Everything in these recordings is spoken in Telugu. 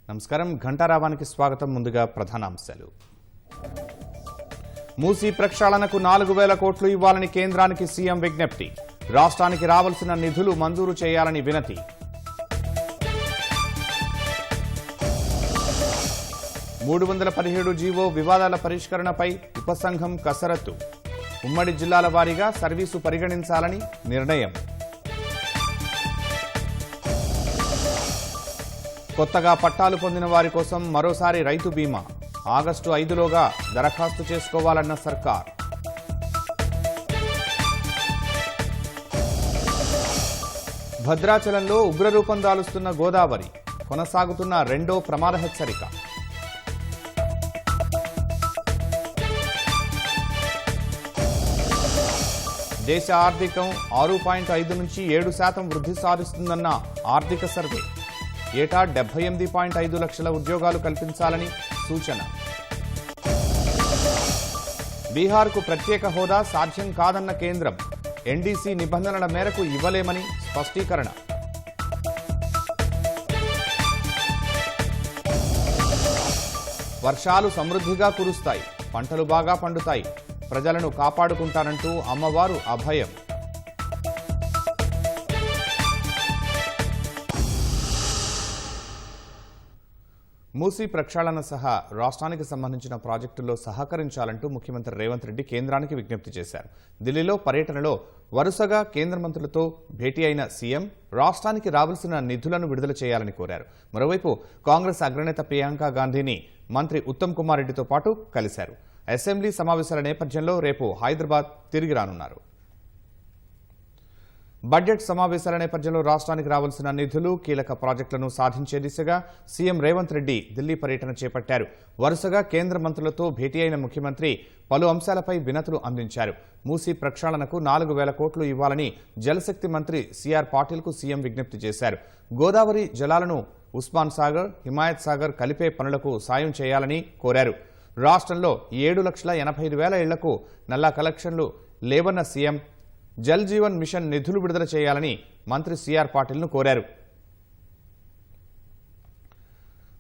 నమస్కారం ఘంటారావానికి స్వాగతం. ముందుగా ప్రధానాంశాలు. మూసీ ప్రక్షాళనకు 4000 కోట్లు ఇవ్వాలని కేంద్రానికి సీఎం విజ్ఞప్తి. రాష్ట్రానికి రావాల్సిన నిధులు మంజూరు చేయాలని వినతి. $317 జీవో వివాదాల పరిష్కరణపై ఉపసంఘం కసరత్తు. ఉమ్మడి జిల్లాల వారీగా సర్వీసు పరిగణించాలని నిర్ణయం. కొత్తగా పట్టాలు పొందిన వారి కోసం మరోసారి రైతు బీమా. ఆగస్టు 5లోగా దరఖాస్తు చేసుకోవాలన్న సర్కార్. భద్రాచలంలో ఉగ్రరూపం దాలుస్తున్న గోదావరి. కొనసాగుతున్న రెండో ప్రమాద హెచ్చరిక. దేశ ఆర్థికం 6.5 నుంచి 7% వృద్ధి సాధిస్తుందన్న ఆర్థిక సర్వే. ఏటా 78.5 లక్షల ఉద్యోగాలు కల్పించాలని సూచన. బీహార్కు ప్రత్యేక హోదా సాధ్యం కాదన్న కేంద్రం. ఎన్డీసీ నిబంధనల మేరకు ఇవ్వలేమని స్పష్టీకరణ. వర్షాలు సమృద్ధిగా కురుస్తాయి, పంటలు బాగా పండుతాయి, ప్రజలను కాపాడుకుంటానంటూ అమ్మవారు అభయం. మూసీ ప్రక్షాళన సహా రాష్ట్రానికి సంబంధించిన ప్రాజెక్టుల్లో సహకరించాలంటూ ముఖ్యమంత్రి రేవంత్ రెడ్డి కేంద్రానికి విజ్ఞప్తి చేశారు. ఢిల్లీలో పర్యటనలో వరుసగా కేంద్ర మంత్రులతో భేటీ అయిన సీఎం రాష్ట్రానికి రావాల్సిన నిధులను విడుదల చేయాలని కోరారు. మరోవైపు కాంగ్రెస్ అగ్రనేత ప్రియాంక గాంధీని మంత్రి ఉత్తమ్ కుమార్ రెడ్డితో పాటు కలిశారు. అసెంబ్లీ సమావేశాల నేపథ్యంలో రేపు హైదరాబాద్ తిరిగి రానున్నారు. బడ్జెట్ సమావేశాల నేపథ్యంలో రాష్ట్రానికి రావాల్సిన నిధులు, కీలక ప్రాజెక్టులను సాధించే దిశగా సీఎం రేవంత్ రెడ్డి ఢిల్లీ పర్యటన చేపట్టారు. వరుసగా కేంద్ర మంత్రులతో భేటీ అయిన ముఖ్యమంత్రి పలు అంశాలపై వినతులు అందించారు. మూసీ ప్రక్షాళనకు 4000 కోట్లు ఇవ్వాలని జలశక్తి మంత్రి సిఆర్ పాటిల్కు సీఎం విజ్ఞప్తి చేశారు. గోదావరి జలాలను ఉస్మాన్ సాగర్, హిమాయత్ సాగర్ కలిపే పనులకు సాయం చేయాలని కోరారు. రాష్ట్రంలో 7,85,000 ఇళ్లకు నల్లా కలెక్షన్లు లేవన్న సీఎం జల్ జీవన్ మిషన్ నిధులు విడుదల చేయాలని మంత్రి సిఆర్ పాటిల్ను కోరారు.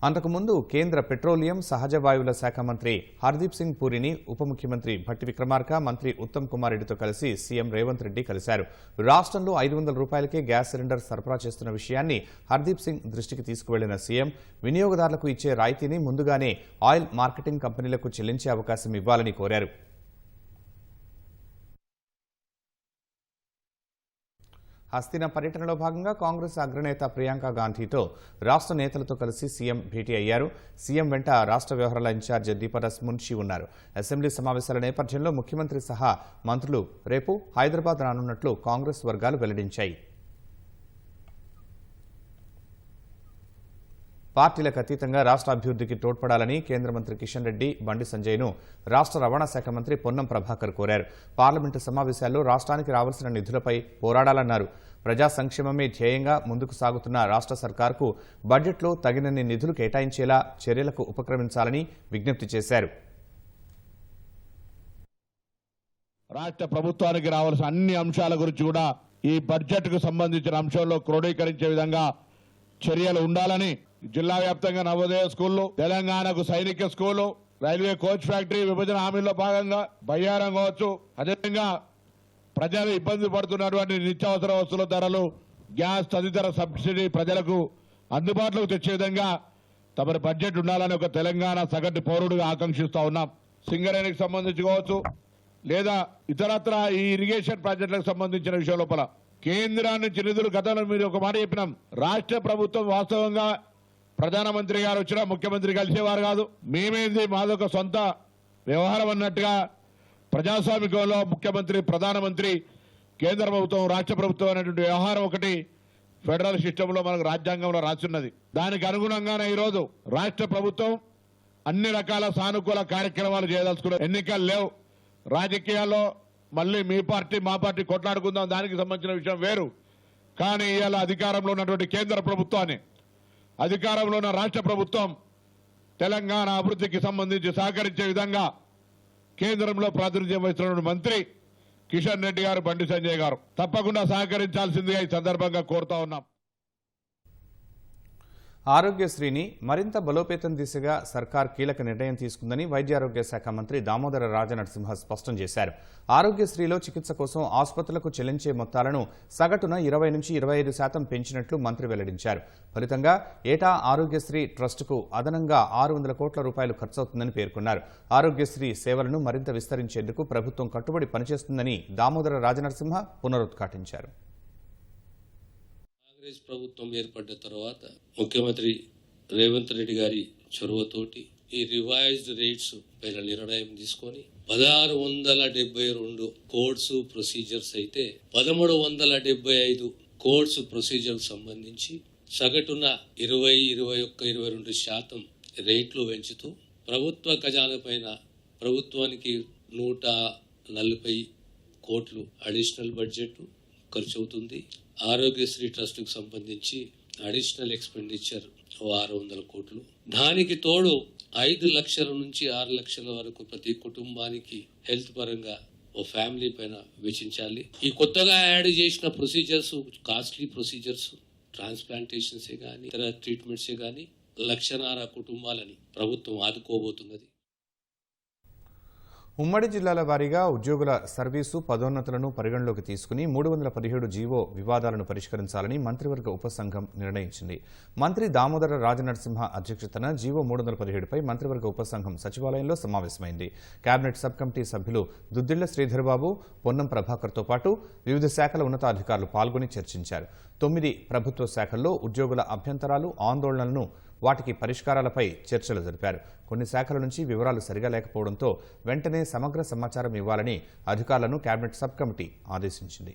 అంతకుముందు కేంద్ర పెట్రోలియం, సహజ వాయువుల శాఖ మంత్రి హర్దీప్ సింగ్ పూరిని ఉప ముఖ్యమంత్రి భట్టి విక్రమార్క, మంత్రి ఉత్తమ్ కుమార్ రెడ్డితో కలిసి సీఎం రేవంత్ రెడ్డి కలిశారు. రాష్ట్రంలో 500 రూపాయలకే గ్యాస్ సిలిండర్ సరఫరా చేస్తున్న విషయాన్ని హర్దీప్ సింగ్ దృష్టికి తీసుకువెళ్లిన సీఎం వినియోగదారులకు ఇచ్చే రాయితీని ముందుగానే ఆయిల్ మార్కెటింగ్ కంపెనీలకు చెల్లించే అవకాశం ఇవ్వాలని కోరారు. హస్తిన పర్యటనలో భాగంగా కాంగ్రెస్ అగ్రనేత ప్రియాంక గాంధీతో రాష్ట్ర నేతలతో కలిసి సీఎం భేటీ అయ్యారు. సీఎం వెంట రాష్ట్ర వ్యవహారాల ఇన్ఛార్జ్ దీపదాస్ మున్షి ఉన్నారు. అసెంబ్లీ సమావేశాల నేపథ్యంలో ముఖ్యమంత్రి సహా మంత్రులు రేపు హైదరాబాద్ రానున్నట్లు కాంగ్రెస్ వర్గాలు వెల్లడించాయి. పార్టీలకు అతీతంగా రాష్ట్ర అభివృద్ధికి తోడ్పడాలని కేంద్ర మంత్రి కిషన్ రెడ్డి, బండి సంజయ్ను రాష్ట్ర రవాణా శాఖ మంత్రి పొన్నం ప్రభాకర్ కోరారు. పార్లమెంటు సమావేశాల్లో రాష్ట్రానికి రావాల్సిన నిధులపై పోరాడాలన్నారు. ప్రజా సంక్షేమమే ధ్యేయంగా ముందుకు సాగుతున్న రాష్ట్ర సర్కార్కు బడ్జెట్లో తగినన్ని నిధులు కేటాయించేలా చర్యలకు ఉపక్రమించాలని విజ్ఞప్తి చేశారు. రాష్ట్ర ప్రభుత్వానికి రావాల్సిన అన్ని అంశాల గురించి కూడా ఈ బడ్జెట్కు సంబంధించిన అంశంలో క్రోడీకరించే విధంగా చర్యలు ఉండాలని జిల్లా వ్యాప్తంగా నవోదయ స్కూళ్లు, తెలంగాణకు సైనిక స్కూలు, రైల్వే కోచ్ ఫ్యాక్టరీ విభజన హామీలో భాగంగా బయ్యారం కావచ్చు, అదేవిధంగా ప్రజలు ఇబ్బంది పడుతున్నటువంటి నిత్యావసర వస్తువుల ధరలు, గ్యాస్ తదితర సబ్సిడీ ప్రజలకు అందుబాటులోకి తెచ్చే విధంగా తమరి బడ్జెట్ ఉండాలని ఒక తెలంగాణ సగటు పౌరుడిగా ఆకాంక్షిస్తా ఉన్నాం. సింగరేణికి సంబంధించి కావచ్చు లేదా ఇతరత్ర ఈ ఇరిగేషన్ ప్రాజెక్టులకు సంబంధించిన విషయం లోపల కేంద్రం నుంచి నిధులు గతంలో మీరు ఒక మాట చెప్పినాం. రాష్ట్ర ప్రభుత్వం వాస్తవంగా ప్రధానమంత్రి గారు వచ్చినా ముఖ్యమంత్రి కలిసేవారు కాదు. మేమేంది మాదొక సొంత వ్యవహారం అన్నట్టుగా ప్రజాస్వామికంలో ముఖ్యమంత్రి, ప్రధానమంత్రి, కేంద్ర ప్రభుత్వం, రాష్ట్ర ప్రభుత్వం అనేటువంటి వ్యవహారం ఒకటి ఫెడరల్ సిస్టంలో మనకు రాజ్యాంగంలో రాస్తున్నది. దానికి అనుగుణంగానే ఈరోజు రాష్ట్ర ప్రభుత్వం అన్ని రకాల సానుకూల కార్యక్రమాలు చేయదలుచుకున్న ఎన్నికలు లేవు. రాజకీయాల్లో మళ్ళీ మీ పార్టీ మా పార్టీ కొట్లాడుకుందాం, దానికి సంబంధించిన విషయం వేరు. కానీ ఇవాళ అధికారంలో ఉన్నటువంటి కేంద్ర ప్రభుత్వాన్ని, అధికారంలో ఉన్న రాష్ట్ర ప్రభుత్వం తెలంగాణ అభివృద్ధికి సంబంధించి సహకరించే విధంగా కేంద్రంలో ప్రాతినిధ్యం వహిస్తున్న మంత్రి కిషన్ రెడ్డి గారు, బండి సంజయ్ గారు తప్పకుండా సహకరించాల్సిందిగా ఈ సందర్భంగా కోరుతా ఉన్నాం. ఆరోగ్యశ్రీని మరింత బలోపేతం దిశగా సర్కార్ కీలక నిర్ణయం తీసుకుందని వైద్య ఆరోగ్య శాఖ మంత్రి దామోదర రాజనరసింహ స్పష్టం చేశారు. ఆరోగ్యశ్రీలో చికిత్స కోసం ఆసుపత్రులకు చెల్లించే మొత్తాలను సగటున 20 నుంచి 25% పెంచినట్లు మంత్రి వెల్లడించారు. ఫలితంగా ఏటా ఆరోగ్యశ్రీ ట్రస్టుకు అదనంగా 600 కోట్ల రూపాయలు ఖర్చవుతుందని పేర్కొన్నారు. ఆరోగ్యశ్రీ సేవలను మరింత విస్తరించేందుకు ప్రభుత్వం కట్టుబడి పనిచేస్తుందని దామోదర రాజనరసింహ పునరుద్ఘాటించారు. కాంగ్రెస్ ప్రభుత్వం ఏర్పడ్డ తర్వాత ముఖ్యమంత్రి రేవంత్ రెడ్డి గారి చొరవతోటి ఈ రివైజ్డ్ రేట్స్ పైన నిర్ణయం తీసుకొని 1672 కోడ్స్ ప్రొసీజర్స్ అయితే 1375 కోడ్స్ ప్రొసీజర్ సంబంధించి సగటున 20-21-22% రేట్లు పెంచుతూ ప్రభుత్వ ఖజానా పైన ప్రభుత్వానికి 140 కోట్లు అడిషనల్ బడ్జెట్ ఖర్చు అవుతుంది. ఆరోగ్యశ్రీ ట్రస్టుకు సంబంధించి అడిషనల్ ఎక్స్పెండిచర్ 600 కోట్లు. దానికి తోడు 5 లక్షల నుంచి 6 లక్షల వరకు ప్రతి కుటుంబానికి హెల్త్ పరంగా ఓ ఫ్యామిలీ పైన వెచ్చించాలి. ఈ కొత్తగా యాడ్ చేసిన ప్రొసీజర్స్ కాస్ట్లీ ప్రొసీజర్స్, ట్రాన్స్ప్లాంటేషన్సే కానీ ఇతర ట్రీట్మెంట్సే కానీ 1.5 లక్షల కుటుంబాలని ప్రభుత్వం ఆదుకోబోతున్నది. ఉమ్మడి జిల్లాల వారీగా ఉద్యోగుల సర్వీసు పదోన్నతులను పరిగణలోకి తీసుకుని 317 జీవో వివాదాలను పరిష్కరించాలని మంత్రివర్గ ఉపసంఘం నిర్ణయించింది. మంత్రి దామోదర రాజనరసింహ అధ్యక్షతన జీవో 317పై మంత్రివర్గ ఉపసంఘం సచివాలయంలో సమావేశమైంది. కేబినెట్ సబ్ కమిటీ సభ్యులు దుద్దిళ్ల శ్రీధర్బాబు, పొన్నం ప్రభాకర్తో పాటు వివిధ శాఖల ఉన్నతాధికారులు పాల్గొని చర్చించారు. 9 ప్రభుత్వ శాఖల్లో ఉద్యోగుల అభ్యంతరాలు, ఆందోళనలను, వాటికి పరిష్కారాలపై చర్చలు జరిపారు. కొన్ని శాఖల నుంచి వివరాలు సరిగా లేకపోవడంతో వెంటనే సమగ్ర సమాచారం ఇవ్వాలని అధికారులను కేబినెట్ సబ్ కమిటీ ఆదేశించింది.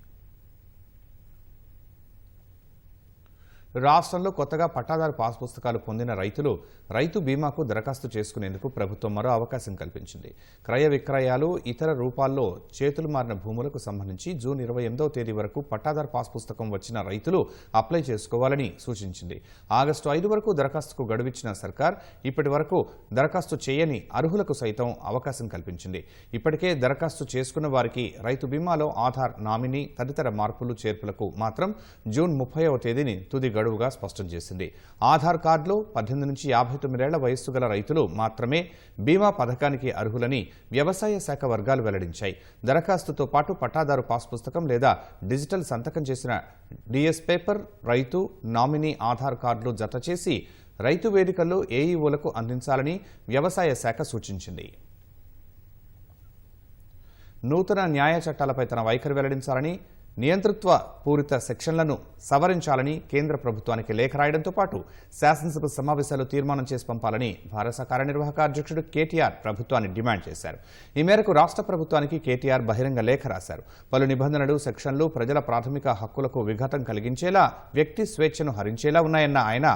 రాష్ట్రంలో కొత్తగా పట్టాదారు పాస్ పుస్తకాలు పొందిన రైతులు రైతు బీమాకు దరఖాస్తు చేసుకునేందుకు ప్రభుత్వం మరో అవకాశం కల్పించింది. క్రయ విక్రయాలు, ఇతర రూపాల్లో చేతులు మారిన భూములకు సంబంధించి జూన్ 28వ తేదీ వరకు పట్టాదారు పాస్ పుస్తకం వచ్చిన రైతులు అప్లై చేసుకోవాలని సూచించింది. ఆగస్టు 5 వరకు దరఖాస్తుకు గడువిచ్చిన సర్కార్ ఇప్పటి వరకు దరఖాస్తు చేయని అర్హులకు సైతం అవకాశం కల్పించింది. ఇప్పటికే దరఖాస్తు చేసుకున్న వారికి రైతు బీమాలో ఆధార్, నామినీ తదితర మార్పులు చేర్పులకు మాత్రం జూన్ 30వ తేదీని తుది గడువుగా స్పష్టం చేసింది. ఆధార్ కార్డులో 18 నుంచి 59 ఏళ్ల వయస్సు గల రైతులు మాత్రమే బీమా పథకానికి అర్హులని వ్యవసాయ శాఖ వర్గాలు వెల్లడించాయి. దరఖాస్తుతో పాటు పట్టాదారు పాస్ పుస్తకం లేదా డిజిటల్ సంతకం చేసిన డిఎస్ పేపర్, రైతు, నామినీ ఆధార్ కార్డులు జత చేసి రైతు వేదికల్లో ఏఈఓలకు అందించాలని వ్యవసాయ శాఖ సూచించింది. నూతన న్యాయ చట్టాలపై తన వైఖరి వెల్లడించాలని, నియంతృత్వ పూరిత సెక్షన్లను సవరించాలని కేంద్ర ప్రభుత్వానికి లేఖ రాయడంతో పాటు శాసనసభ సమావేశాలు తీర్మానం చేసి పంపాలని భారత కార్యనిర్వాహక అధ్యక్షుడు కేటీఆర్ ప్రభుత్వాన్ని డిమాండ్ చేశారు. ఈ మేరకు రాష్ట్ర ప్రభుత్వానికి కేటీఆర్ బహిరంగ లేఖ రాశారు. పలు నిబంధనలు, సెక్షన్లు ప్రజల ప్రాథమిక హక్కులకు విఘాతం కలిగించేలా, వ్యక్తి స్వేచ్ఛను హరించేలా ఉన్నాయన్న ఆయన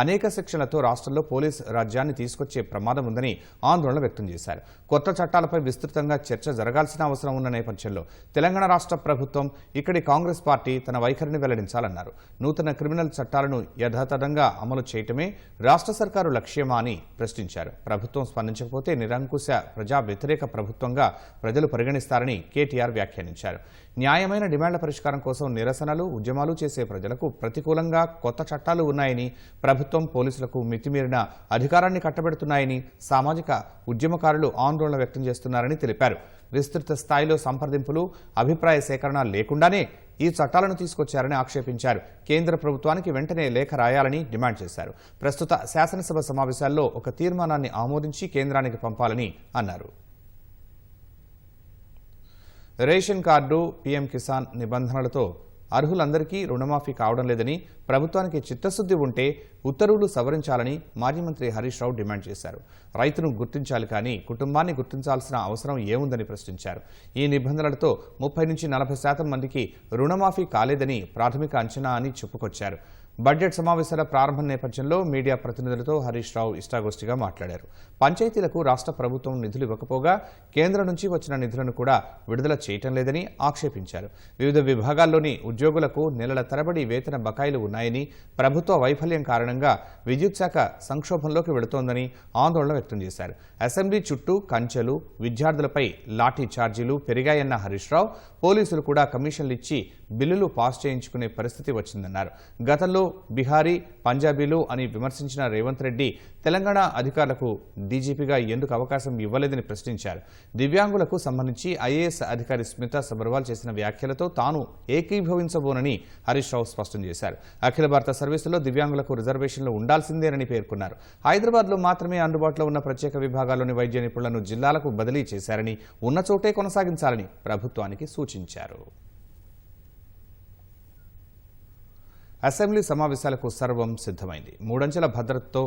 అనేక సెక్షన్లతో రాష్ట్రంలో పోలీస్ రాజ్యాన్ని తీసుకొచ్చే ప్రమాదం ఉందని ఆందోళన వ్యక్తం చేశారు. కొత్త చట్టాలపై విస్తృతంగా చర్చ జరగాల్సిన అవసరం ఉన్న నేపథ్యంలో తెలంగాణ రాష్ట్ర ప్రభుత్వం ఇక్కడి కాంగ్రెస్ పార్టీ తన వైఖరిని వెల్లడించాలన్నారు. నూతన క్రిమినల్ చట్టాలను యథాతథంగా అమలు చేయటమే రాష్ట్ర సర్కారు లక్ష్యమా అని ప్రశ్నించారు. ప్రభుత్వం స్పందించకపోతే నిరంకుశ ప్రజా వ్యతిరేక ప్రభుత్వంగా ప్రజలు పరిగణిస్తారని కేటీఆర్ వ్యాఖ్యానించారు. న్యాయమైన డిమాండ్ల పరిష్కారం కోసం నిరసనలు, ఉద్యమాలు చేసే ప్రజలకు ప్రతికూలంగా కొత్త చట్టాలు ఉన్నాయని, ప్రభుత్వం పోలీసులకు మితిమీరిన అధికారాన్ని కట్టబెడుతున్నాయని సామాజిక ఉద్యమకారులు ఆందోళన వ్యక్తం చేస్తున్నారని తెలిపారు. విస్తృత స్థాయిలో సంప్రదింపులు, అభిప్రాయ సేకరణ లేకుండానే ఈ చట్టాలను తీసుకొచ్చారని ఆక్షేపించారు. కేంద్ర ప్రభుత్వానికి వెంటనే లేఖ రాయాలని డిమాండ్ చేశారు. ప్రస్తుత శాసనసభ సమావేశాల్లో ఒక తీర్మానాన్ని ఆమోదించి కేంద్రానికి పంపాలని అన్నారు. రేషన్ కార్డు, పీఎం కిసాన్ నిబంధనలతో అర్హులందరికీ రుణమాఫీ కావడం లేదని, ప్రభుత్వానికి చిత్తశుద్ధి ఉంటే ఉత్తర్వులు సవరించాలని మాజీ మంత్రి హరీష్ రావు డిమాండ్ చేశారు. రైతును గుర్తించాలి కానీ కుటుంబాన్ని గుర్తించాల్సిన అవసరం ఏముందని ప్రశ్నించారు. ఈ నిబంధనలతో 30 నుంచి 40% మందికి రుణమాఫీ కాలేదని ప్రాథమిక అంచనా అని చెప్పుకొచ్చారు. బడ్జెట్ సమావేశాల ప్రారంభం నేపథ్యంలో మీడియా ప్రతినిధులతో హరీష్ రావు ఇష్టాగోష్ఠిగా మాట్లాడారు. పంచాయతీలకు రాష్ట్ర ప్రభుత్వం నిధులు ఇవ్వకపోగా కేంద్రం నుంచి వచ్చిన నిధులను కూడా విడుదల చేయటం లేదని ఆక్షేపించారు. వివిధ విభాగాల్లోని ఉద్యోగులకు నెలల తరబడి వేతన బకాయిలు ఉన్నాయని, ప్రభుత్వ వైఫల్యం కారణంగా విద్యుత్ శాఖ సంక్షోభంలోకి వెళుతోందని ఆందోళన వ్యక్తం చేశారు. అసెంబ్లీ చుట్టూ కంచెలు, విద్యార్థులపై లాఠీ ఛార్జీలు పెరిగాయన్న హరీష్ రావు పోలీసులు కూడా కమిషన్లు ఇచ్చి బిల్లులు పాస్ చేయించుకునే పరిస్థితి వచ్చిందన్నారు. గతంలో బిహారీ, పంజాబీలు అని విమర్శించిన రేవంత్ రెడ్డి తెలంగాణ అధికారులకు డీజీపీగా ఎందుకు అవకాశం ఇవ్వలేదని ప్రశ్నించారు. దివ్యాంగులకు సంబంధించి ఐఏఎస్ అధికారి స్మితా సబర్వాల్ చేసిన వ్యాఖ్యలతో తాను ఏకీభవించబోనని హరీష్ రావు స్పష్టం చేశారు. అఖిల భారత సర్వీసులో దివ్యాంగులకు రిజర్వేషన్లు ఉండాల్సిందేనని పేర్కొన్నారు. హైదరాబాద్లో మాత్రమే అందుబాటులో ఉన్న ప్రత్యేక విభాగాల్లోని వైద్య నిపుణులను జిల్లాలకు బదిలీ చేశారని, ఉన్న చోటే కొనసాగించాలని ప్రభుత్వానికి సూచించారు. అసెంబ్లీ సమావేశాలకు సర్వం సిద్ధమైంది. 3 అంచెల భద్రతతో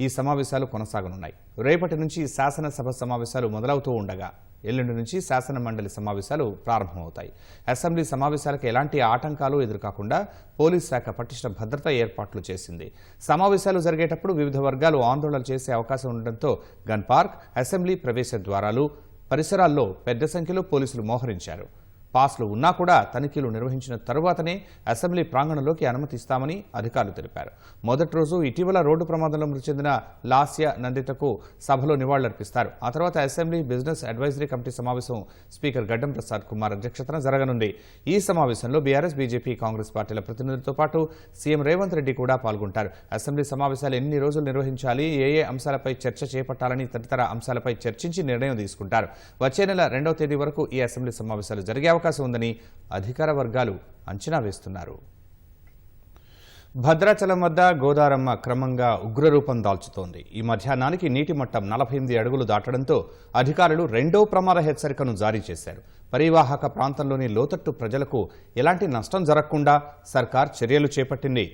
ఈ సమావేశాలు కొనసాగనున్నాయి. రేపటి నుంచి శాసనసభ సమావేశాలు మొదలవుతూ ఉండగా ఎల్లుండి నుంచి శాసన మండలి సమావేశాలు ప్రారంభమవుతాయి. అసెంబ్లీ సమావేశాలకు ఎలాంటి ఆటంకాలు ఎదురుకాకుండా పోలీస్ శాఖ పటిష్ట భద్రతా ఏర్పాట్లు చేసింది. సమావేశాలు జరిగేటప్పుడు వివిధ వర్గాలు ఆందోళనలు చేసే అవకాశం ఉండడంతో గన్ పార్క్, అసెంబ్లీ ప్రవేశ ద్వారాలు, పరిసరాల్లో పెద్ద సంఖ్యలో పోలీసులు మోహరించారు. పాస్లు ఉన్నా కూడా తనిఖీలు నిర్వహించిన తరువాతనే అసెంబ్లీ ప్రాంగణంలోకి అనుమతిస్తామని అధికారులు తెలిపారు. మొదటి రోజు ఇటీవల రోడ్డు ప్రమాదంలో మృతి చెందిన లాస్య నందితకు సభలో నివాళులర్పిస్తారు. ఆ తర్వాత అసెంబ్లీ బిజినెస్ అడ్వైజరీ కమిటీ సమావేశం స్పీకర్ గడ్డం ప్రసాద్ కుమార్ అధ్యక్షతన జరగనుంది. ఈ సమావేశంలో బీఆర్ఎస్, బీజేపీ, కాంగ్రెస్ పార్టీల ప్రతినిధులతో పాటు సీఎం రేవంత్ రెడ్డి కూడా పాల్గొంటారు. అసెంబ్లీ సమావేశాలు ఎన్ని రోజులు నిర్వహించాలి, ఏ అంశాలపై చర్చ చేపట్టాలని తదితర అంశాలపై చర్చించి నిర్ణయం తీసుకుంటారు. వచ్చే నెల 2వ తేదీ వరకు ఈ అసెంబ్లీ సమావేశాలు జరిగే అవకాశం ఉందని అధికార వర్గాలు అంచనా వేస్తున్నారు. భద్రాచలం వద్ద గోదారమ్మ క్రమంగా ఉగ్రరూపం దాల్చుతోంది. ఈ మధ్యాహ్నానికి నీటి మట్టం 48 అడుగులు దాటడంతో అధికారులు 2వ ప్రమాద హెచ్చరికను జారీ చేశారు. పరివాహక ప్రాంతంలోని లోతట్టు ప్రజలకు ఎలాంటి నష్టం జరగకుండా సర్కార్ చర్యలు చేపట్టింది.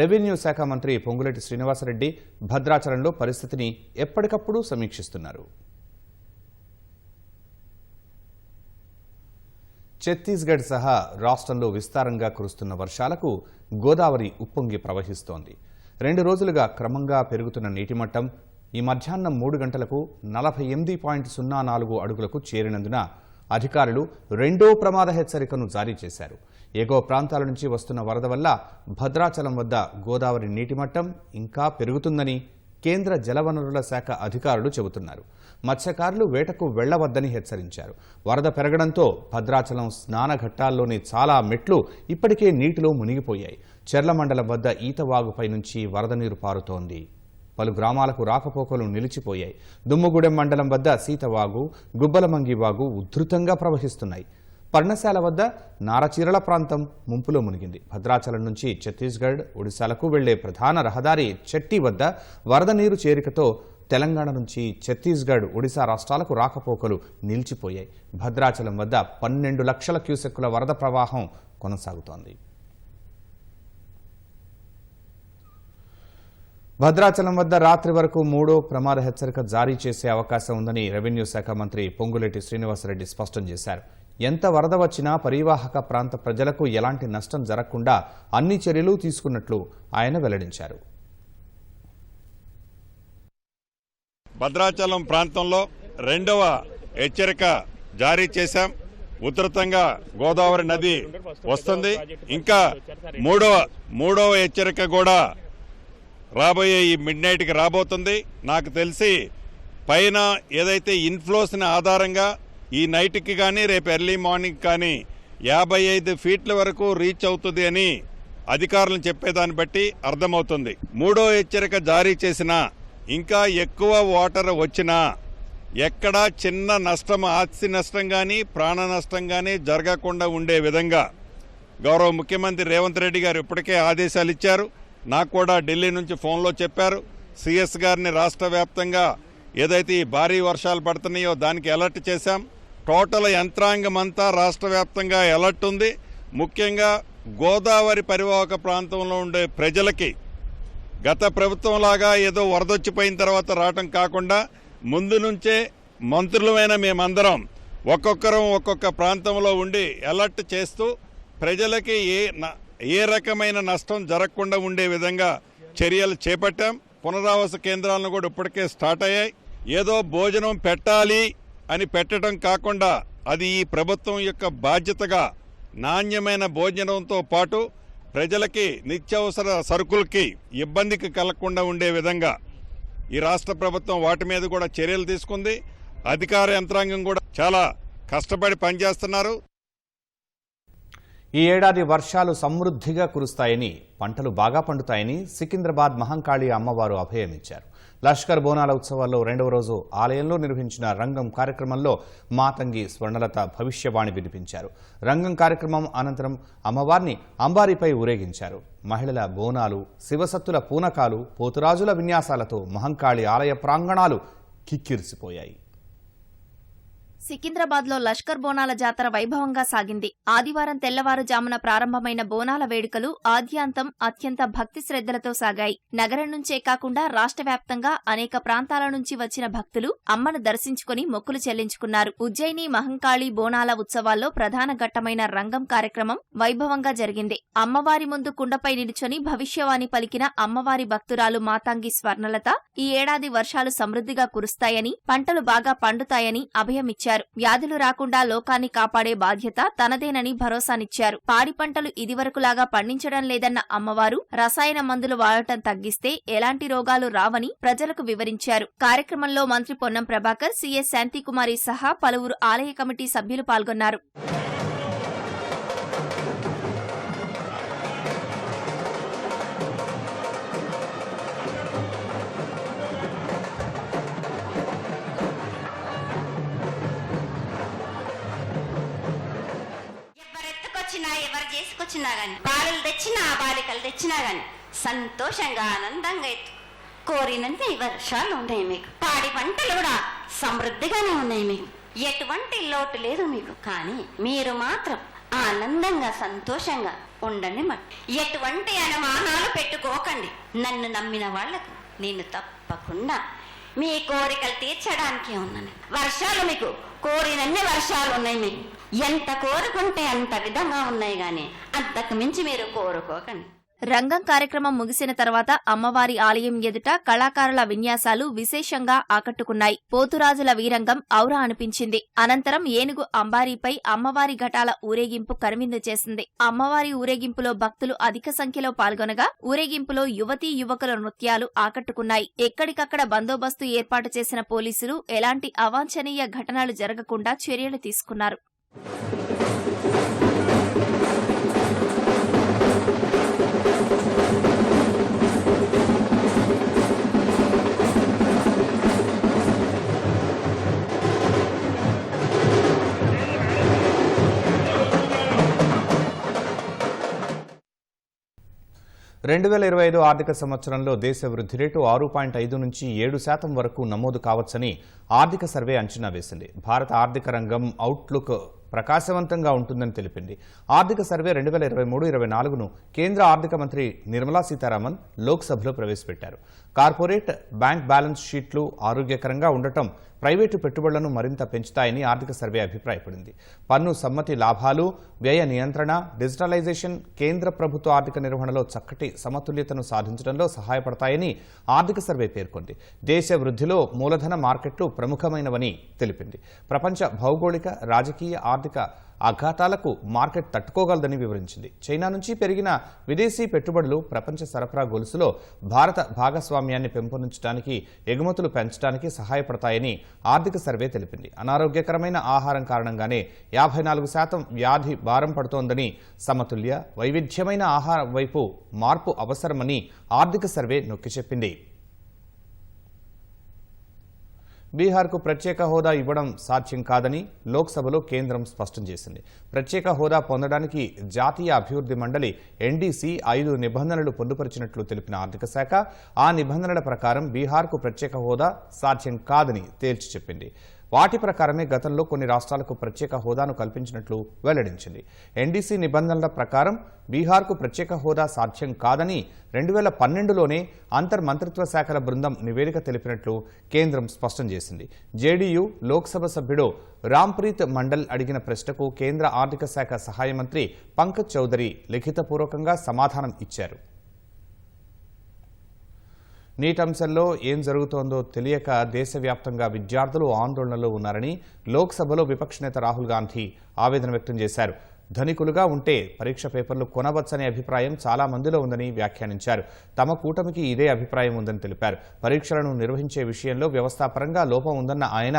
రెవెన్యూ శాఖ మంత్రి పొంగులేటి శ్రీనివాసరెడ్డి భద్రాచలంలో పరిస్థితిని ఎప్పటికప్పుడు సమీక్షిస్తున్నారు. ఛత్తీస్గఢ్ సహా రాష్ట్రంలో విస్తారంగా కురుస్తున్న వర్షాలకు గోదావరి ఉప్పొంగి ప్రవహిస్తోంది. 2 రోజులుగా క్రమంగా పెరుగుతున్న నీటిమట్టం ఈ మధ్యాహ్నం 3 గంటలకు 48.04 అడుగులకు చేరినందున అధికారులు 2వ ప్రమాద హెచ్చరికను జారీ చేశారు. ఎగువ ప్రాంతాల నుంచి వస్తున్న వరద వల్ల భద్రాచలం వద్ద గోదావరి నీటిమట్టం ఇంకా పెరుగుతుందని కేంద్ర జలవనరుల శాఖ అధికారులు చెబుతున్నారు. మత్స్యకారులు వేటకు వెళ్లవద్దని హెచ్చరించారు. వరద పెరగడంతో భద్రాచలం స్నానఘట్టాల్లోని చాలా మెట్లు ఇప్పటికే నీటిలో మునిగిపోయాయి. చెర్ల మండలం వద్ద ఈతవాగుపై నుంచి వరద నీరు పారుతోంది. పలు గ్రామాలకు రాకపోకలు నిలిచిపోయాయి. దుమ్ముగూడెం మండలం వద్ద సీతవాగు, గుబ్బలమంగి వాగు ఉధృతంగా ప్రవహిస్తున్నాయి. పర్ణశాల వద్ద నారచీరల ప్రాంతం ముంపులో మునిగింది. భద్రాచలం నుంచి ఛత్తీస్గఢ్, ఒడిశాలకు వెళ్లే ప్రధాన రహదారి చెట్టి వద్ద వరద నీరు చేరికతో తెలంగాణ నుంచి ఛత్తీస్గఢ్, ఒడిశా రాష్ట్రాలకు రాకపోకలు నిలిచిపోయాయి. భద్రాచలం వద్ద 12 లక్షల క్యూసెక్కుల వరద ప్రవాహం కొనసాగుతోంది. భద్రాచలం వద్ద రాత్రి వరకు 3వ ప్రమాద హెచ్చరిక జారీ చేసే అవకాశం ఉందని రెవెన్యూ శాఖ మంత్రి పొంగులేటి శ్రీనివాసరెడ్డి స్పష్టం చేశారు. ఎంత వరద వచ్చినా పరివాహక ప్రాంత ప్రజలకు ఎలాంటి నష్టం జరగకుండా అన్ని చర్యలు తీసుకున్నట్లు ఆయన వెల్లడించారు. భద్రాచలం ప్రాంతంలో 2వ హెచ్చరిక జారీ చేశాం. ఉధృతంగా గోదావరి నది వస్తుంది. ఇంకా మూడవ హెచ్చరిక కూడా రాబోయే ఈ మిడ్ నైట్కి రాబోతుంది. నాకు తెలిసి పైన ఏదైతే ఇన్ఫ్లోస్ని ఆధారంగా ఈ నైట్కి కానీ రేపు ఎర్లీ మార్నింగ్ కానీ 55 ఫీట్ల వరకు రీచ్ అవుతుంది అని అధికారులు చెప్పేదాన్ని బట్టి అర్థమవుతుంది. 3వ హెచ్చరిక జారీ చేసినా ఇంకా ఎక్కువ వాటర్ వచ్చినా ఎక్కడా చిన్న నష్టం, ఆస్తి నష్టం కానీ ప్రాణ నష్టం కానీ జరగకుండా ఉండే విధంగా గౌరవ ముఖ్యమంత్రి రేవంత్ రెడ్డి గారు ఇప్పటికే ఆదేశాలు ఇచ్చారు. నాకు కూడా ఢిల్లీ నుంచి ఫోన్లో చెప్పారు. సిఎస్ గారిని రాష్ట్ర వ్యాప్తంగా ఏదైతే ఈ భారీ వర్షాలు పడుతున్నాయో దానికి అలర్ట్ చేశాం. టోటల్ యంత్రాంగం అంతా రాష్ట్ర వ్యాప్తంగా అలర్ట్ ఉంది. ముఖ్యంగా గోదావరి పరివాహక ప్రాంతంలో ఉండే ప్రజలకి గత ప్రభుత్వంలాగా ఏదో వరదొచ్చిపోయిన తర్వాత రావటం కాకుండా ముందు నుంచే మంత్రులమైన మేమందరం ఒక్కొక్కరం ఒక్కొక్క ప్రాంతంలో ఉండి అలర్ట్ చేస్తూ ప్రజలకి ఏ రకమైన నష్టం జరగకుండా ఉండే విధంగా చర్యలు చేపట్టాం. పునరావాస కేంద్రాలను కూడా ఇప్పటికే స్టార్ట్ అయ్యాయి. ఏదో భోజనం పెట్టాలి అని పెట్టడం కాకుండా అది ఈ ప్రభుత్వం యొక్క బాధ్యతగా నాణ్యమైన భోజనంతో పాటు ప్రజలకి నిత్యావసర సరుకులకి ఇబ్బందికి కలగకుండా ఉండే విధంగా ఈ రాష్ట్ర ప్రభుత్వం వాటి మీద కూడా చర్యలు తీసుకుంది. అధికార యంత్రాంగం కూడా చాలా కష్టపడి పనిచేస్తున్నారు. ఈ ఏడాది వర్షాలు సమృద్ధిగా కురుస్తాయని, పంటలు బాగా పండుతాయని సికింద్రాబాద్ మహంకాళి అమ్మవారు అభయమిచ్చారు. లష్కర్ బోనాల ఉత్సవాల్లో రెండవ రోజు ఆలయంలో నిర్వహించిన రంగం కార్యక్రమంలో మాతంగి స్వర్ణలత భవిష్యవాణి వినిపించారు. రంగం కార్యక్రమం అనంతరం అమ్మవారిని అంబారీపై ఊరేగించారు. మహిళల బోనాలు, శివసత్తుల పూనకాలు, పోతురాజుల విన్యాసాలతో మహంకాళి ఆలయ ప్రాంగణాలు కిక్కిరిసిపోయాయి. సికింద్రాబాద్లో లష్కర్ బోనాల జాతర వైభవంగా సాగింది. ఆదివారం తెల్లవారుజామున ప్రారంభమైన బోనాల వేడుకలు ఆద్యాంతం అత్యంత భక్తి శ్రద్ధలతో సాగాయి. నగరం నుంచే కాకుండా రాష్ట్ర వ్యాప్తంగా అనేక ప్రాంతాల నుంచి వచ్చిన భక్తులు అమ్మను దర్శించుకుని మొక్కులు చెల్లించుకున్నారు. ఉజ్జయిని మహంకాళి బోనాల ఉత్సవాల్లో ప్రధాన ఘట్టమైన రంగం కార్యక్రమం వైభవంగా జరిగింది. అమ్మవారి ముందు కుండపై నిలుచొని భవిష్యవాణి పలికిన అమ్మవారి భక్తురాలు మాతాంగి స్వర్ణలత ఈ ఏడాది వర్షాలు సమృద్ధిగా కురుస్తాయని, పంటలు బాగా పండుతాయని అభయమిచ్చారు. వ్యాధులు రాకుండా లోకాన్ని కాపాడే బాధ్యత తనదేనని భరోసానిచ్చారు. పాడి పంటలు ఇదివరకులాగా పండించడం లేదన్న అమ్మవారు రసాయన మందులు వాడటం తగ్గిస్తే ఎలాంటి రోగాలు రావని ప్రజలకు వివరించారు. కార్యక్రమంలో మంత్రి పొన్నం ప్రభాకర్, సీఎస్ శాంతికుమారి సహా పలువురు ఆలయ కమిటీ సభ్యులు పాల్గొన్నారు. ఎవరు చేసుకొచ్చినా గాని, బాలలు తెచ్చినా బాలికలు తెచ్చినా గాని సంతోషంగా ఆనందంగా కోరినంత వర్షాలు ఉన్నాయి. మీకు పాడి పంటలు కూడా సమృద్ధిగానే ఉన్నాయి. మీకు ఎటువంటి లోటు లేదు మీకు. కానీ మీరు మాత్రం ఆనందంగా సంతోషంగా ఉండండి. ఎటువంటి అనుమానాలు పెట్టుకోకండి. నన్ను నమ్మిన వాళ్లకు నేను తప్పకుండా మీ కోరికలు తీర్చడానికే ఉన్నాను. వర్షాలు మీకు కోరినన్ని వర్షాలు ఉన్నాయి. మీకు ఎంత కోరుకుంటే అంత విధంగా ఉన్నాయి. గాని అంతకు మించి మీరు కోరుకోకండి. రంగం కార్యక్రమం ముగిసిన తర్వాత అమ్మవారి ఆలయం ఎదుట కళాకారుల విన్యాసాలు విశేషంగా ఆకట్టుకున్నాయి. పోతురాజుల వీరంగం ఔరా అనిపించింది. అనంతరం ఏనుగు అంబారీపై అమ్మవారి ఘటాల ఊరేగింపు కనువిందు చేసింది. అమ్మవారి ఊరేగింపులో భక్తులు అధిక సంఖ్యలో పాల్గొనగా ఊరేగింపులో యువతీ యువకుల నృత్యాలు ఆకట్టుకున్నాయి. ఎక్కడికక్కడ బందోబస్తు ఏర్పాటు చేసిన పోలీసులు ఎలాంటి అవాంఛనీయ ఘటనలు జరగకుండా చర్యలు తీసుకున్నారు. రెండు 2025 ఆర్థిక సంవత్సరంలో దేశ వృద్ధి రేటు 6.5 నుంచి 7% వరకు నమోదు కావచ్చని ఆర్థిక సర్వే అంచనా వేసింది. భారత ఆర్థిక రంగం అవుట్లుక్ ప్రకాశవంతంగా ఉంటుందని తెలిపింది. ఆర్థిక సర్వే 2023-24ను కేంద్ర ఆర్థిక మంత్రి నిర్మలా సీతారామన్ లోక్సభలో ప్రవేశపెట్టారు. కార్పొరేట్ బ్యాంక్ బ్యాలెన్స్ షీట్లు ఆరోగ్యకరంగా ఉండటం ప్రైవేటు పెట్టుబడులను మరింత పెంచుతాయని ఆర్థిక సర్వే అభిప్రాయపడింది. పన్ను సమ్మతి లాభాలు, వ్యయ నియంత్రణ, డిజిటలైజేషన్ కేంద్ర ప్రభుత్వ ఆర్థిక నిర్వహణలో చక్కటి సమతుల్యతను సాధించడంలో సహాయపడతాయని ఆర్థిక సర్వే పేర్కొంది. దేశ వృద్ధిలో మూలధన మార్కెట్లు ప్రముఖమైనవని తెలిపింది. ప్రపంచ భౌగోళిక, రాజకీయ, ఆర్థిక ఆఘాతాలకు మార్కెట్ తట్టుకోగలదని వివరించింది. చైనా నుంచి పెరిగిన విదేశీ పెట్టుబడులు ప్రపంచ సరఫరా గొలుసులో భారత భాగస్వామ్యాన్ని పెంపొందించడానికి, ఎగుమతులు పెంచడానికి సహాయపడతాయని ఆర్థిక సర్వే తెలిపింది. అనారోగ్యకరమైన ఆహారం కారణంగానే 54% వ్యాధి భారం పడుతోందని, సమతుల్య, వైవిధ్యమైన ఆహారం వైపు మార్పు అవసరమని ఆర్థిక సర్వే నొక్కి చెప్పింది. బీహార్కు ప్రత్యేక హోదా ఇవ్వడం సాధ్యం కాదని లోక్సభలో కేంద్రం స్పష్టం చేసింది. ప్రత్యేక హోదా పొందడానికి జాతీయ అభివృద్ధి మండలి ఎన్డీసీ 5 నిబంధనలు పొందుపరిచినట్లు తెలిపిన ఆర్థిక శాఖ ఆ నిబంధనల ప్రకారం బీహార్కు ప్రత్యేక హోదా సాధ్యం కాదని తేల్చి చెప్పింది. వాటి ప్రకారమే గతంలో కొన్ని రాష్ట్రాలకు ప్రత్యేక హోదాను కల్పించినట్లు వెల్లడించింది. ఎన్డీసీ నిబంధనల ప్రకారం బీహార్కు ప్రత్యేక హోదా సాధ్యం కాదని 2012లోనే అంతర్మంత్రిత్వ శాఖల బృందం నివేదిక తెలిపినట్లు కేంద్రం స్పష్టం చేసింది. జేడీయూ లోక్సభ సభ్యుడు రాంప్రీత్ మండల్ అడిగిన ప్రశ్నకు కేంద్ర ఆర్థిక శాఖ సహాయ మంత్రి పంకజ్ చౌదరి లిఖితపూర్వకంగా సమాధానం ఇచ్చారు. నీట్ అంశంలో ఏం జరుగుతోందో తెలియక దేశవ్యాప్తంగా విద్యార్థులు ఆందోళనలో ఉన్నారని లోక్సభలో విపక్ష నేత రాహుల్ గాంధీ ఆవేదన వ్యక్తం చేశారు. ధనికులుగా ఉంటే పరీక్ష పేపర్లు కొనవచ్చనే అభిప్రాయం చాలా మందిలో ఉందని వ్యాఖ్యానించారు. తమ కూటమికి ఇదే అభిప్రాయం ఉందని తెలిపారు. పరీక్షలను నిర్వహించే విషయంలో వ్యవస్థాపరంగా లోపం ఉందన్న ఆయన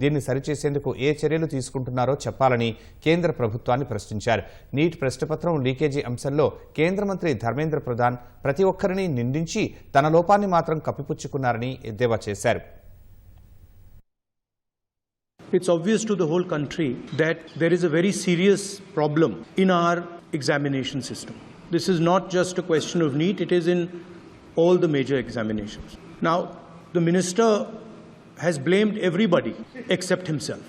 దీన్ని సరిచేసేందుకు ఏ చర్యలు తీసుకుంటున్నారో చెప్పాలని కేంద్ర ప్రభుత్వాన్ని ప్రశ్నించారు. నీట్ ప్రశ్నపత్రం లీకేజీ అంశంలో కేంద్ర మంత్రి ధర్మేంద్ర ప్రధాన్ ప్రతి ఒక్కరిని నిందించి తన లోపాన్ని మాత్రం కప్పిపుచ్చుకున్నారని ఎద్దేవా చేశారు. It's obvious to the whole country that there is a very serious problem in our examination system. This is not just a question of NEET, it is in all the major examinations. Now, the minister has blamed everybody except himself.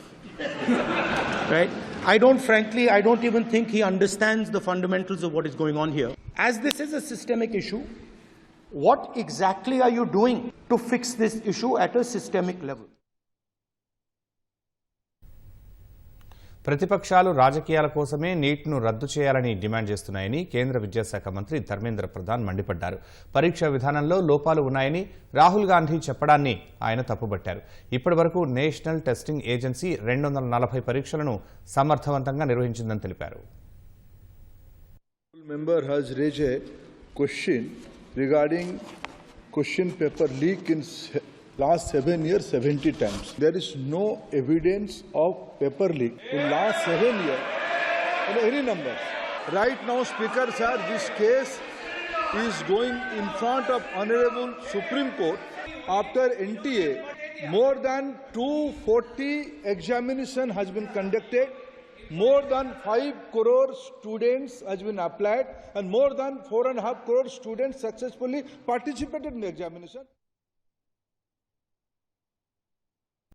Right? I don't even think he understands the fundamentals of what is going on here. As this is a systemic issue, what exactly are you doing to fix this issue at a systemic level? ప్రతిపక్షాలు రాజకీయాల కోసమే నీట్ను రద్దు చేయాలని డిమాండ్ చేస్తున్నాయని కేంద్ర విద్యాశాఖ మంత్రి ధర్మేంద్ర ప్రధాన్ మండిపడ్డారు. పరీక్షా విధానంలో లోపాలు ఉన్నాయని రాహుల్ గాంధీ చెప్పడాన్ని ఆయన తప్పుబట్టారు. ఇప్పటి వరకు నేషనల్ టెస్టింగ్ ఏజెన్సీ 240 పరీక్షలను సమర్థవంతంగా నిర్వహించిందని తెలిపారు. Member has raised a question regarding question paper leak in last 7 years 70 times. There is no evidence of paper leak in last 7 years. Any numbers. Right now, Speaker sir, this case is going in front of Honorable Supreme Court after NTA. More than 240 examination has been conducted. More than 5 crore students has been applied and more than 4.5 crore students successfully participated in the examination.